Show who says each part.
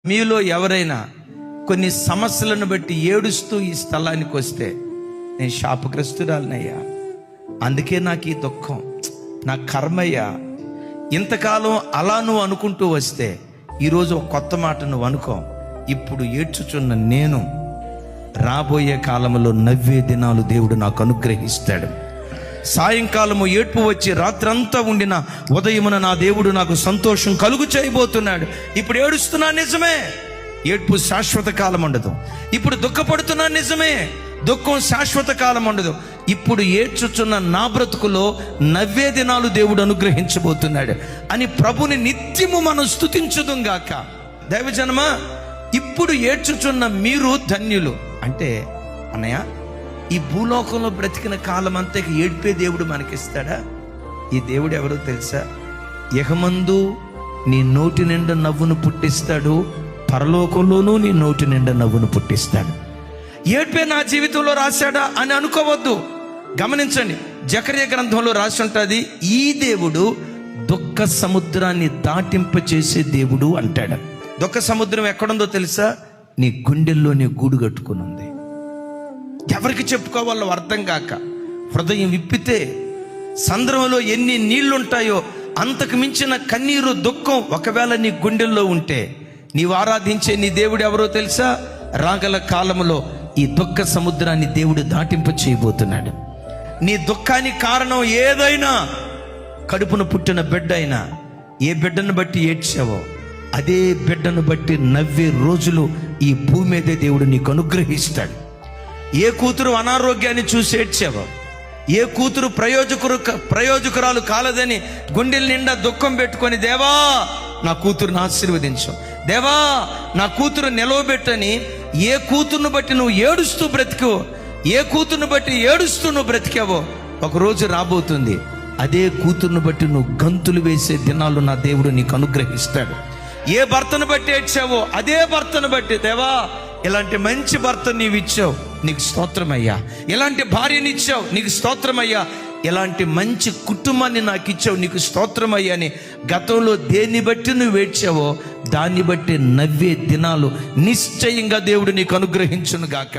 Speaker 1: మీలో ఎవరైనా కొన్ని సమస్యలను బట్టి ఏడుస్తూ ఈ స్థలానికి వస్తే, నేను శాపగ్రస్తురాలనయ్యా, అందుకే నాకు ఈ దుఃఖం, నా కర్మయ్యా, ఇంతకాలం అలా నువ్వు అనుకుంటూ వస్తే ఈరోజు ఒక కొత్త మాట నువ్వు అనుకో. ఇప్పుడు ఏడ్చుచున్న నేను రాబోయే కాలంలో నవ్వే దినాలు దేవుడు నాకు అనుగ్రహిస్తాడు. సాయంకాలము ఏడ్పు వచ్చి రాత్రంతా ఉండిన ఉదయమున నా దేవుడు నాకు సంతోషం కలుగు చేయబోతున్నాడు. ఇప్పుడు ఏడుస్తున్నా నిజమే, ఏడ్పు శాశ్వత కాలం ఉండదు. ఇప్పుడు దుఃఖపడుతున్నా నిజమే, దుఃఖం శాశ్వత కాలం ఉండదు. ఇప్పుడు ఏడ్చుచున్న నా బ్రతుకులో నవ్వే దినాలు దేవుడు అనుగ్రహించబోతున్నాడు అని ప్రభుని నిత్యము మనం స్తుతించుదుం గాక. దైవజనమా, ఇప్పుడు ఏడ్చుచున్న మీరు ధన్యులు. అంటే అన్నయ్య, ఈ భూలోకంలో బ్రతికిన కాలం అంతా ఏడ్పే దేవుడు మనకిస్తాడా? ఈ దేవుడు ఎవరో తెలుసా? యెహమందు నీ నోటి నిండా నవ్వును పుట్టిస్తాడు, పరలోకంలోనూ నీ నోటి నిండా నవ్వును పుట్టిస్తాడు. ఏడ్పే నా జీవితంలో రాశాడా అని అనుకోవద్దు. గమనించండి, జకర్యా గ్రంథంలో రాసి ఉంటుంది, ఈ దేవుడు దుఃఖ సముద్రాన్ని దాటింపచేసే దేవుడు అంటాడు. దుఃఖ సముద్రం ఎక్కడుందో తెలుసా? నీ గుండెల్లో నీ గూడు కట్టుకుని ఉంది. ఎవరికి చెప్పుకోవాలో అర్థం కాక హృదయం విప్పితే సంద్రంలో ఎన్ని నీళ్లుంటాయో అంతకు మించిన కన్నీరు, దుఃఖం ఒకవేళ నీ గుండెల్లో ఉంటే నీవు ఆరాధించే నీ దేవుడు ఎవరో తెలుసా? రాగల కాలంలో ఈ దుఃఖ సముద్రాన్ని దేవుడు దాటింప చేయబోతున్నాడు. నీ దుఃఖానికి కారణం ఏదైనా, కడుపును పుట్టిన బిడ్డ అయినా, ఏ బిడ్డను బట్టి ఏడ్చావో అదే బిడ్డను బట్టి నవ్వే రోజులు ఈ భూమి మీదే దేవుడు నీకు అనుగ్రహిస్తాడు. ఏ కూతురు అనారోగ్యాన్ని చూసి ఏడ్చావో, ఏ కూతురు ప్రయోజకురాలు కాలదని గుండెల నిండా దుఃఖం పెట్టుకొని, దేవా నా కూతురుని ఆశీర్వదించు, దేవా నా కూతురు నిలవబెట్టని ఏ కూతురును బట్టి నువ్వు ఏడుస్తూ బ్రతికావో, ఏ కూతురును బట్టి ఏడుస్తూ నువ్వు బ్రతికావో, ఒకరోజు రాబోతుంది అదే కూతురును బట్టి నువ్వు గంతులు వేసే దినాలు నా దేవుడు నీకు అనుగ్రహిస్తాడు. ఏ భర్తను బట్టి ఏడ్చావో అదే భర్తను బట్టి, దేవా ఇలాంటి మంచి భర్త నీవు ఇచ్చావు, నీకు స్తోత్రమయ్యా, ఇలాంటి భార్యని ఇచ్చావు, నీకు స్తోత్రమయ్యా, ఇలాంటి మంచి కుటుంబాన్ని నాకు ఇచ్చావు, నీకు స్తోత్రమయ్యా అని గతంలో దేన్ని బట్టి నువ్వు ఏడ్చావో దాన్ని బట్టి నవ్వే దినాలు నిశ్చయంగా దేవుడు నీకు అనుగ్రహించును గాక.